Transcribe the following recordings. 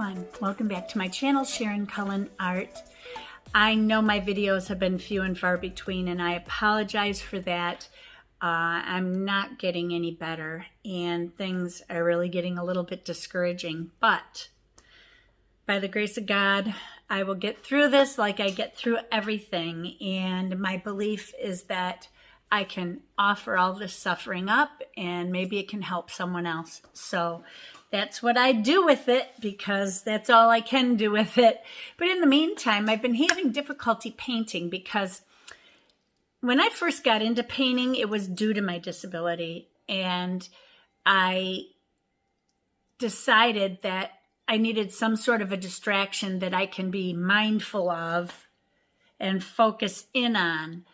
everyone, welcome back to my channel, Sharon Cullen Art. I know my videos have been few and far between, and I apologize for that. I'm not getting any better, and things are really getting a little bit discouraging, but by the grace of God, I will get through this like I get through everything, and my belief is that I can offer all this suffering up and maybe it can help someone else. So that's what I do with it, because that's all I can do with it. But in the meantime, I've been having difficulty painting because when I first got into painting, it was due to my disability. And I decided that I needed some sort of a distraction that I can be mindful of and focus in on,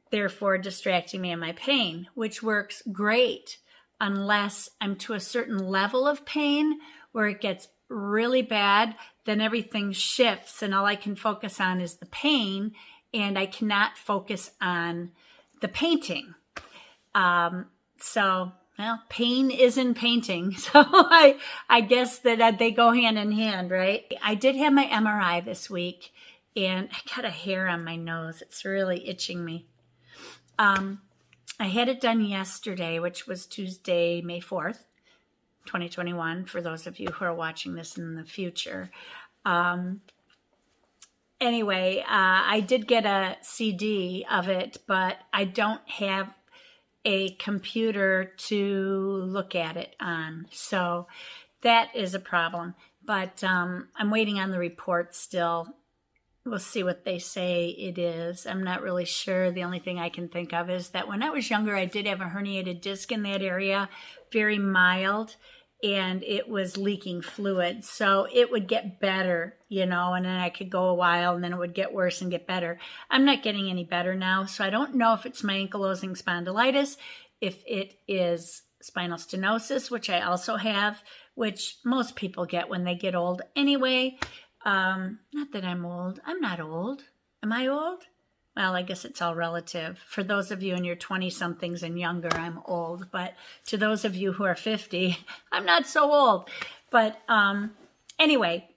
therefore distracting me of my pain, which works great unless I'm to a certain level of pain where it gets really bad. Then everything shifts and all I can focus on is the pain, and I cannot focus on the painting. Well, pain is in painting. So I guess that they go hand in hand, right? I did have my MRI this week, and I got a hair on my nose. It's really itching me. I had it done yesterday, which was Tuesday, May 4th, 2021, for those of you who are watching this in the future. Anyway, I did get a CD of it, but I don't have a computer to look at it on. So that is a problem. But I'm waiting on the report still. We'll see what they say it is. I'm not really sure. The only thing I can think of is that when I was younger, I did have a herniated disc in that area, very mild, and it was leaking fluid. So it would get better, and then I could go a while and then it would get worse and get better. I'm not getting any better now. So I don't know if it's my ankylosing spondylitis, if it is spinal stenosis, which I also have, which most people get when they get old anyway. Not that I'm old. I'm not old. Am I old? Well, I guess it's all relative. For those of you in your 20-somethings and younger, I'm old. But to those of you who are 50, I'm not so old. But anyway,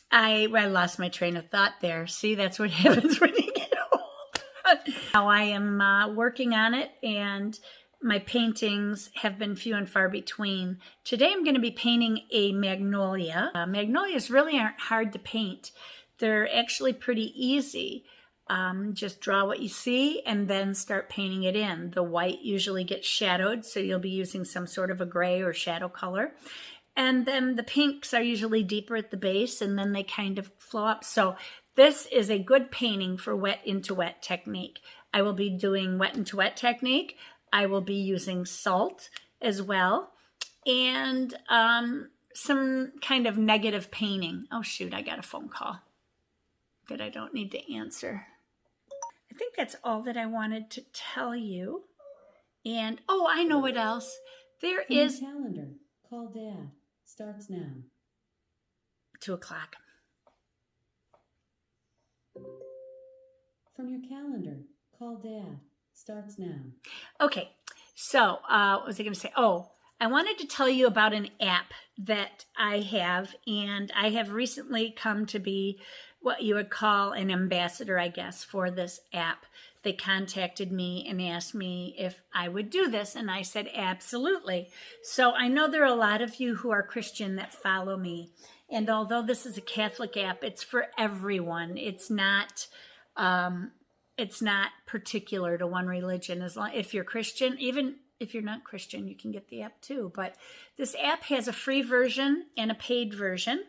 I lost my train of thought there. See, that's what happens when you get old. Now I am working on it, and my paintings have been few and far between. Today I'm going to be painting a magnolia. Magnolias really aren't hard to paint. They're actually pretty easy. Just draw what you see and then start painting it in. The white usually gets shadowed, so you'll be using some sort of a gray or shadow color. And then the pinks are usually deeper at the base, and then they kind of flow up. So this is a good painting for wet into wet technique. I will be doing wet into wet technique. I will be using salt as well, and some kind of negative painting. Oh shoot, I got a phone call that I don't need to answer. I think that's all that I wanted to tell you. And oh, I know what else. There is calendar. Call Dad. Starts now. 2 o'clock. From your calendar. Call Dad. Starts now. Okay, so what was I going to say? Oh, I wanted to tell you about an app that I have, and I have recently come to be what you would call an ambassador, I guess, for this app. They contacted me and asked me if I would do this, and I said absolutely. So I know there are a lot of you who are Christian that follow me, and although this is a Catholic app, it's for everyone. It's not particular to one religion. As long if you're Christian, even if you're not Christian, you can get the app too. But this app has a free version and a paid version.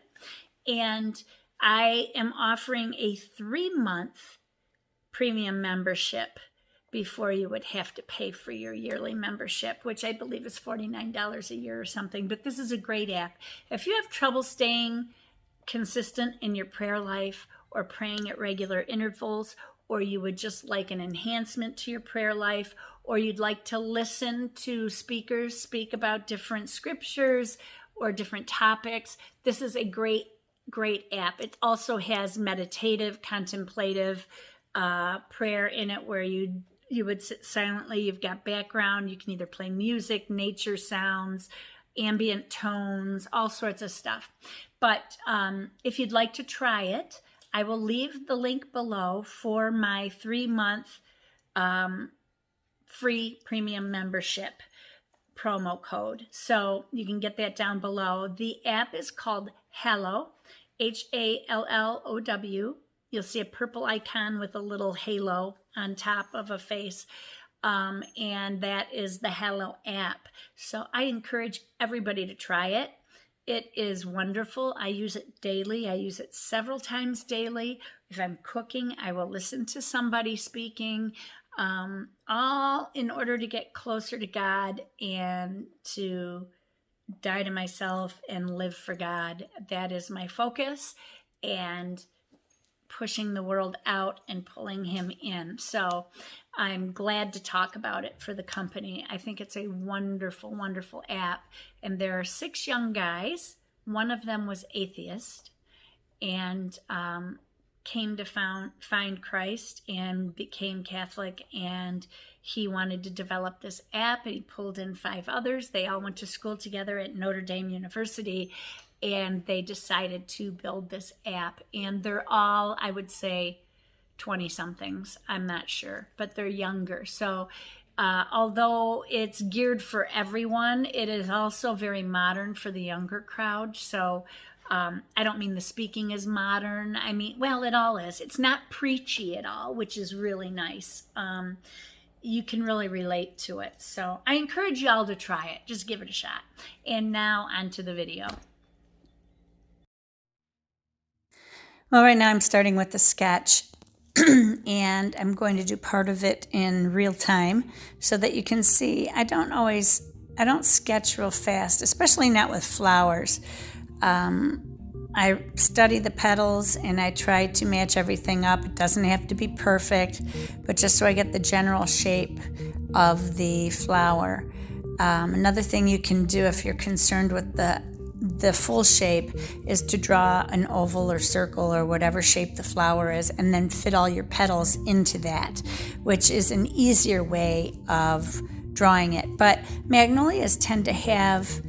And I am offering a 3-month premium membership before you would have to pay for your yearly membership, which I believe is $49 a year or something. But this is a great app. If you have trouble staying consistent in your prayer life or praying at regular intervals, or you would just like an enhancement to your prayer life, or you'd like to listen to speakers speak about different scriptures or different topics, this is a great app. It also has meditative, contemplative prayer in it where you would sit silently. You've got background. You can either play music, nature sounds, ambient tones, all sorts of stuff. But if you'd like to try it, I will leave the link below for my 3-month free premium membership promo code. So you can get that down below. The app is called Hallow, Hallow. You'll see a purple icon with a little halo on top of a face. And that is the Hallow app. So I encourage everybody to try it. It is wonderful. I use it daily. I use it several times daily. If I'm cooking, I will listen to somebody speaking, all in order to get closer to God and to die to myself and live for God. That is my focus, and pushing the world out and pulling him in. So I'm glad to talk about it for the company. I think it's a wonderful, wonderful app. And there are 6 young guys. One of them was atheist and came to find Christ and became Catholic, and he wanted to develop this app, and he pulled in 5 others. They all went to school together at Notre Dame University, and they decided to build this app. And they're all, I would say, 20-somethings. I'm not sure, but they're younger. So although it's geared for everyone, it is also very modern for the younger crowd. So I don't mean the speaking is modern. I mean, well, it all is. It's not preachy at all, which is really nice. You can really relate to it. So I encourage you all to try it. Just give it a shot. And now onto the video. Well, right now I'm starting with the sketch. And I'm going to do part of it in real time so that you can see. I don't sketch real fast, especially not with flowers. I study the petals and I try to match everything up. It doesn't have to be perfect, but just so I get the general shape of the flower. Another thing you can do if you're concerned with the full shape is to draw an oval or circle or whatever shape the flower is, and then fit all your petals into that, which is an easier way of drawing it. But magnolias tend to have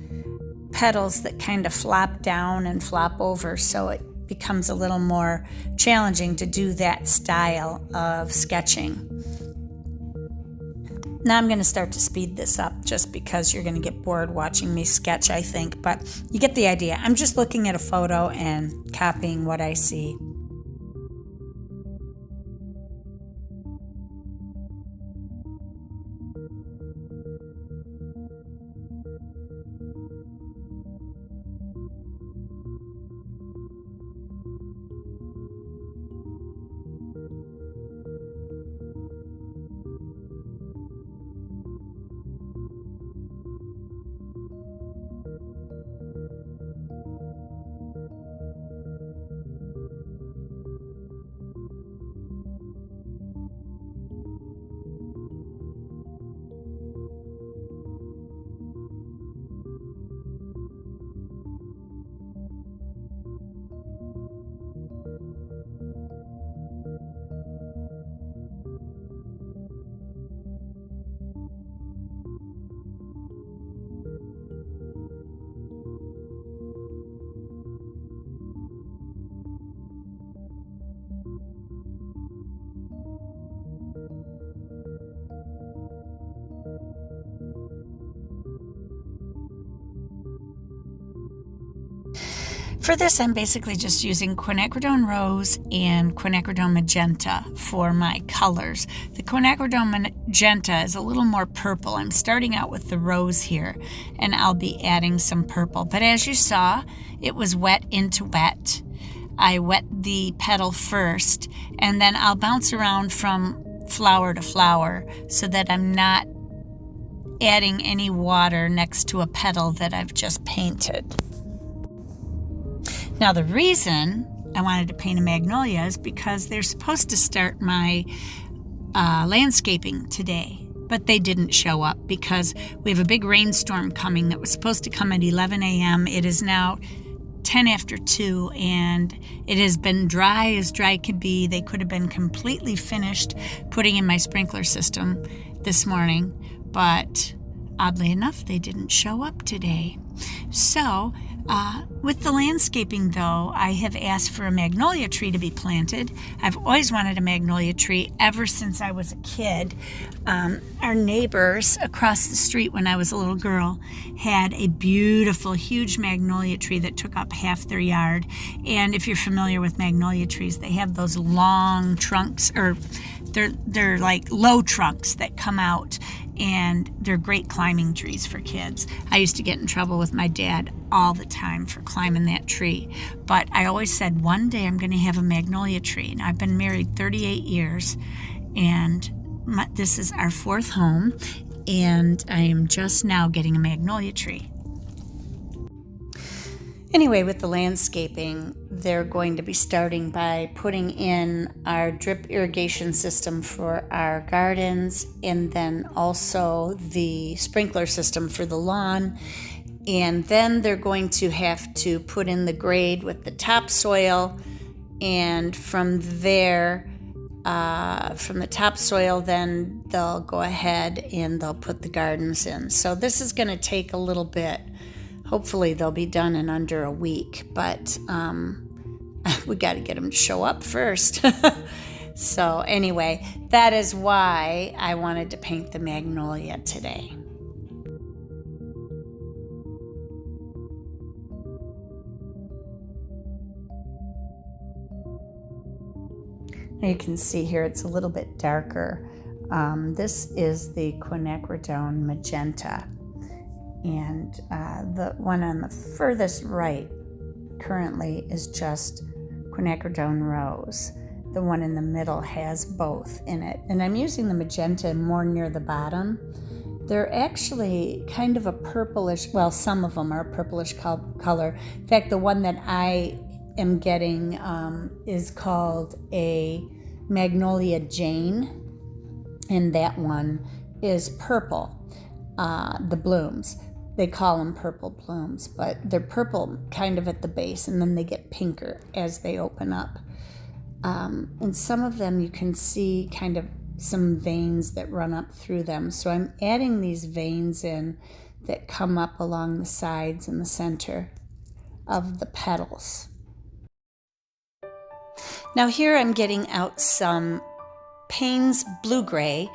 petals that kind of flop down and flop over, so it becomes a little more challenging to do that style of sketching. Now I'm going to start to speed this up just because you're going to get bored watching me sketch, I think, but you get the idea. I'm just looking at a photo and copying what I see. For this, I'm basically just using quinacridone rose and quinacridone magenta for my colors. The quinacridone magenta is a little more purple. I'm starting out with the rose here, and I'll be adding some purple. But as you saw, it was wet into wet. I wet the petal first, and then I'll bounce around from flower to flower so that I'm not adding any water next to a petal that I've just painted. Now, the reason I wanted to paint a magnolia is because they're supposed to start my landscaping today, but they didn't show up because we have a big rainstorm coming that was supposed to come at 11 a.m. It is now 10 after 2, and it has been dry as dry could be. They could have been completely finished putting in my sprinkler system this morning, but oddly enough, they didn't show up today. So, with the landscaping though, I have asked for a magnolia tree to be planted. I've always wanted a magnolia tree ever since I was a kid. Our neighbors across the street when I was a little girl had a beautiful, huge magnolia tree that took up half their yard. And if you're familiar with magnolia trees, they have those long trunks, or they're like low trunks that come out, and they're great climbing trees for kids. I used to get in trouble with my dad all the time for climbing that tree, but I always said one day I'm going to have a magnolia tree. And I've been married 38 years, and this is our fourth home, and I am just now getting a magnolia tree. Anyway, with the landscaping, they're going to be starting by putting in our drip irrigation system for our gardens, and then also the sprinkler system for the lawn. And then they're going to have to put in the grade with the topsoil, and from there, from the topsoil, then they'll go ahead and they'll put the gardens in. So this is going to take a little bit. Hopefully they'll be done in under a week, but we got to get them to show up first. So anyway, that is why I wanted to paint the magnolia today. Now you can see here it's a little bit darker. This is the quinacridone magenta. And the one on the furthest right currently is just quinacridone rose. The one in the middle has both in it. And I'm using the magenta more near the bottom. They're actually kind of a purplish, well, some of them are a purplish color. In fact, the one that I am getting is called a Magnolia Jane, and that one is purple, the blooms. They call them purple blooms, but they're purple kind of at the base, and then they get pinker as they open up. And some of them you can see kind of some veins that run up through them. So I'm adding these veins in that come up along the sides and the center of the petals. Now here I'm getting out some Payne's Blue-Gray.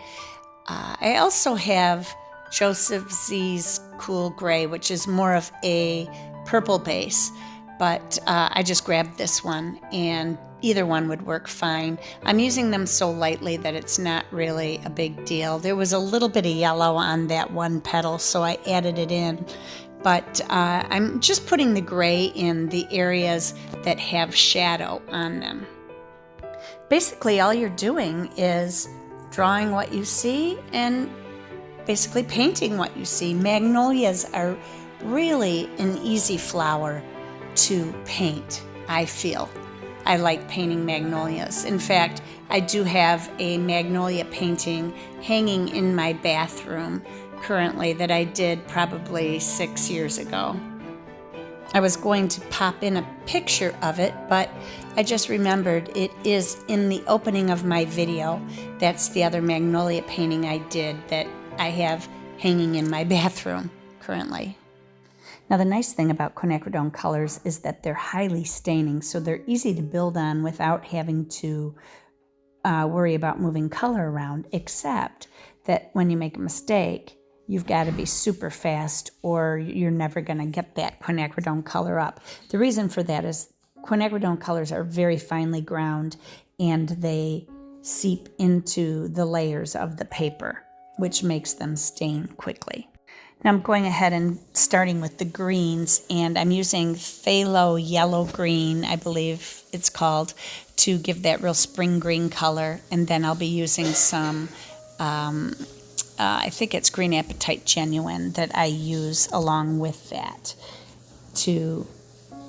I also have Joseph Z's Cool Gray, which is more of a purple base, but I just grabbed this one, and either one would work fine. I'm using them so lightly that it's not really a big deal. There was a little bit of yellow on that one petal, so I added it in, but I'm just putting the gray in the areas that have shadow on them. Basically, all you're doing is drawing what you see and basically painting what you see. Magnolias are really an easy flower to paint, I feel. I like painting magnolias. In fact, I do have a magnolia painting hanging in my bathroom currently that I did probably 6 years ago. I was going to pop in a picture of it, but I just remembered it is in the opening of my video. That's the other magnolia painting I did that I have hanging in my bathroom currently. Now the nice thing about quinacridone colors is that they're highly staining, so they're easy to build on without having to worry about moving color around, except that when you make a mistake, you've got to be super fast or you're never going to get that quinacridone color up. The reason for that is quinacridone colors are very finely ground and they seep into the layers of the paper, which makes them stain quickly. Now I'm going ahead and starting with the greens, and I'm using phthalo yellow green, I believe it's called, to give that real spring green color. And then I'll be using some I think it's Green Apatite Genuine that I use along with that to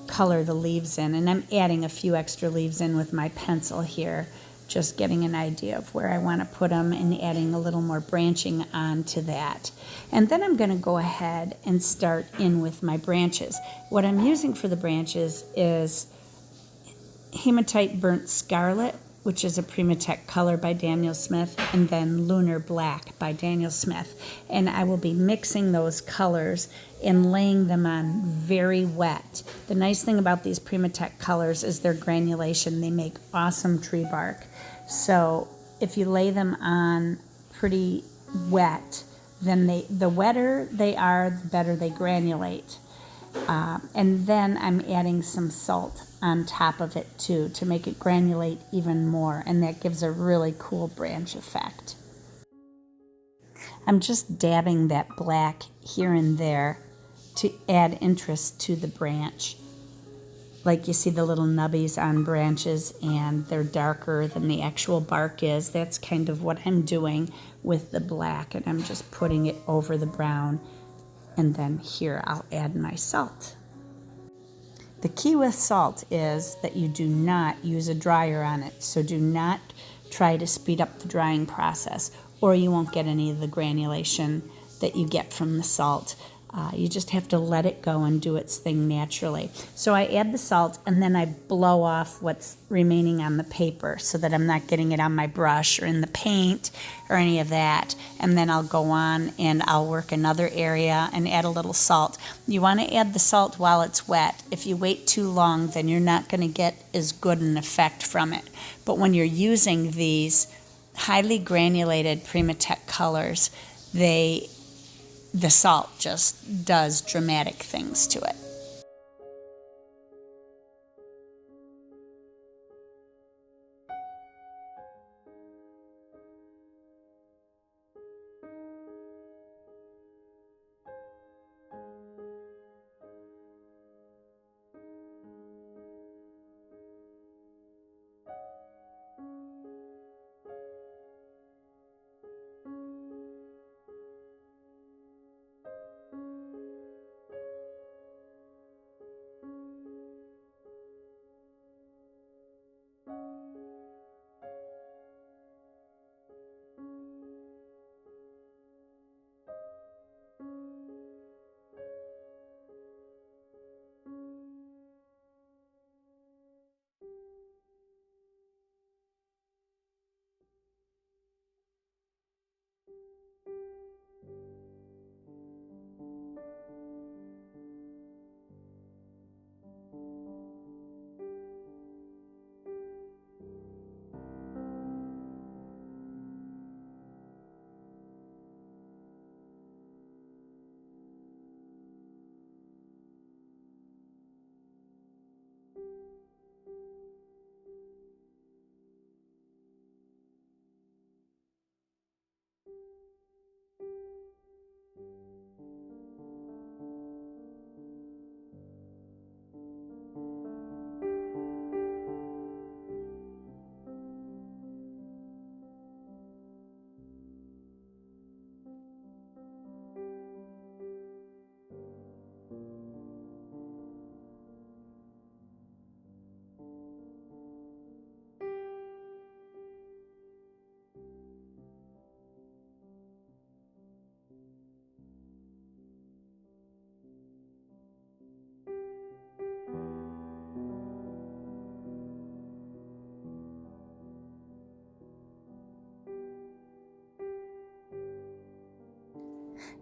color the leaves in. And I'm adding a few extra leaves in with my pencil here, just getting an idea of where I want to put them and adding a little more branching onto that. And then I'm going to go ahead and start in with my branches. What I'm using for the branches is Hematite Burnt Scarlet, which is a Primatech color by Daniel Smith, and then Lunar Black by Daniel Smith. And I will be mixing those colors and laying them on very wet. The nice thing about these Primatech colors is their granulation. They make awesome tree bark. So if you lay them on pretty wet, then the wetter they are, the better they granulate. And then I'm adding some salt on top of it too to make it granulate even more, and that gives a really cool branch effect. I'm just dabbing that black here and there to add interest to the branch. Like you see the little nubbies on branches and they're darker than the actual bark is. That's kind of what I'm doing with the black, and I'm just putting it over the brown. And then here I'll add my salt. The key with salt is that you do not use a dryer on it. So do not try to speed up the drying process, or you won't get any of the granulation that you get from the salt. You just have to let it go and do its thing naturally. So I add the salt and then I blow off what's remaining on the paper so that I'm not getting it on my brush or in the paint or any of that. And then I'll go on and I'll work another area and add a little salt. You want to add the salt while it's wet. If you wait too long, then you're not going to get as good an effect from it. But when you're using these highly granulated Primatech colors, the salt just does dramatic things to it.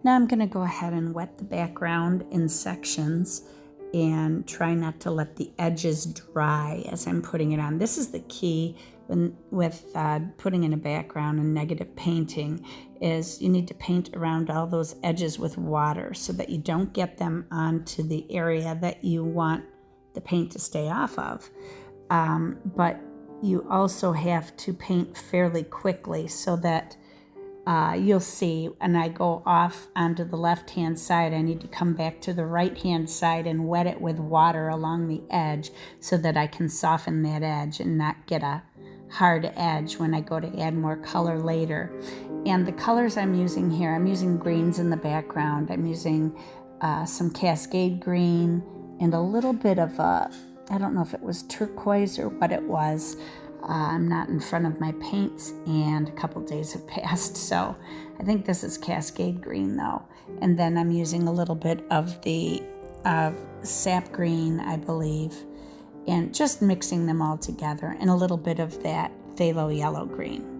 Now I'm going to go ahead and wet the background in sections and try not to let the edges dry as I'm putting it on. This is the key with putting in a background and negative painting, is you need to paint around all those edges with water so that you don't get them onto the area that you want the paint to stay off of. But you also have to paint fairly quickly so that you'll see, and I go off onto the left-hand side, I need to come back to the right-hand side and wet it with water along the edge so that I can soften that edge and not get a hard edge when I go to add more color later. And the colors I'm using here, I'm using greens in the background. I'm using some Cascade green and a little bit of I don't know if it was turquoise or what it was. I'm not in front of my paints and a couple days have passed, so I think this is Cascade green though. And then I'm using a little bit of the sap green, I believe, and just mixing them all together, and a little bit of that phthalo yellow green.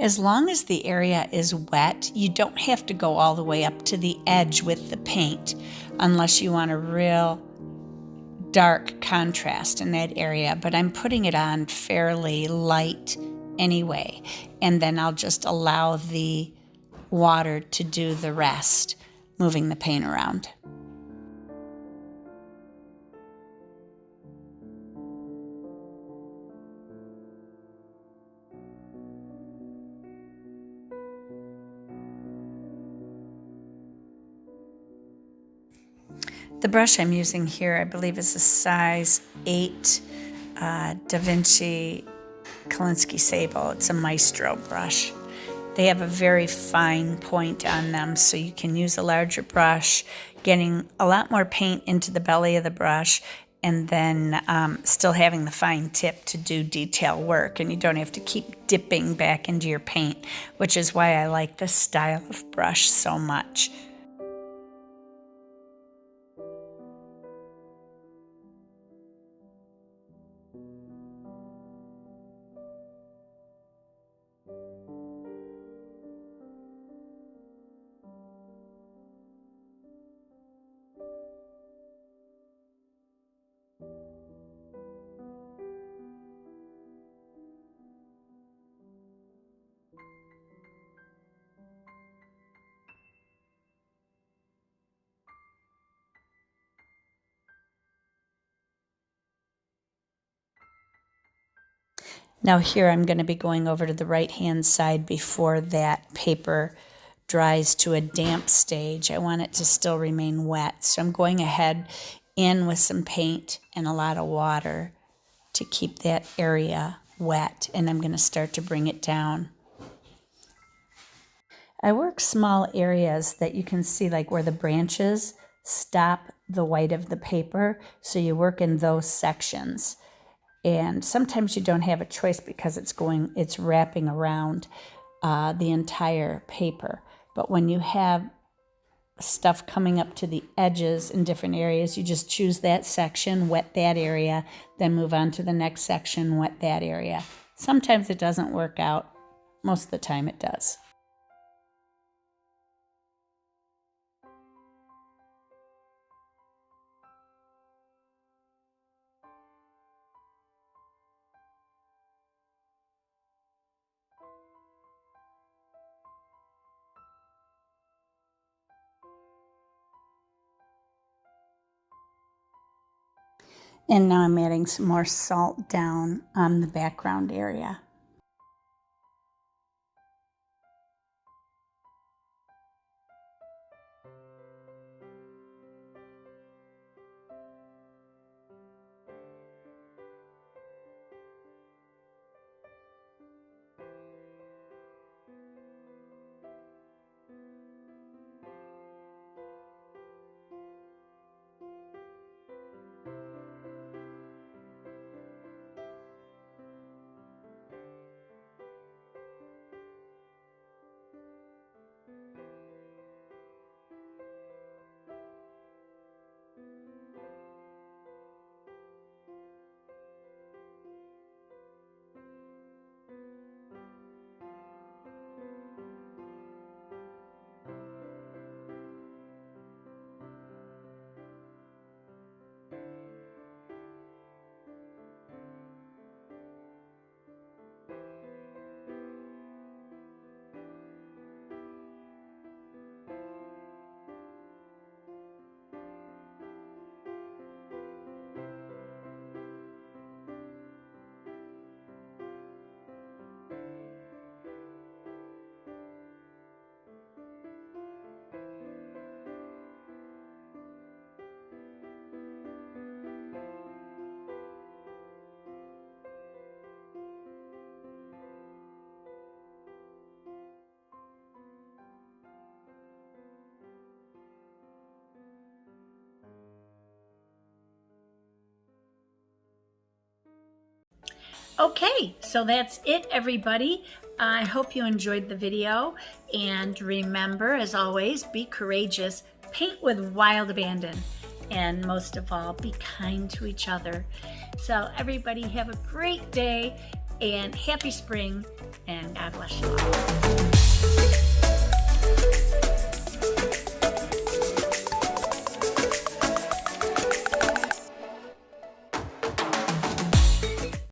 As long as the area is wet, you don't have to go all the way up to the edge with the paint unless you want a real dark contrast in that area, but I'm putting it on fairly light anyway, and then I'll just allow the water to do the rest, moving the paint around. The brush I'm using here, I believe, is a size 8 Da Vinci Kolinsky Sable. It's a Maestro brush. They have a very fine point on them, so you can use a larger brush, getting a lot more paint into the belly of the brush, and then still having the fine tip to do detail work, and you don't have to keep dipping back into your paint, which is why I like this style of brush so much. Now here I'm going to be going over to the right-hand side before that paper dries to a damp stage. I want it to still remain wet, so I'm going ahead in with some paint and a lot of water to keep that area wet, and I'm going to start to bring it down. I work small areas that you can see, like where the branches stop the white of the paper, so you work in those sections. And sometimes you don't have a choice because it's wrapping around the entire paper. But when you have stuff coming up to the edges in different areas, you just choose that section, wet that area, then move on to the next section, wet that area. Sometimes it doesn't work out. Most of the time it does. And now I'm adding some more salt down on the background area. Okay, so that's it, everybody. I hope you enjoyed the video, and remember, as always, be courageous, paint with wild abandon, and most of all, be kind to each other. So everybody have a great day and happy spring, and God bless you all.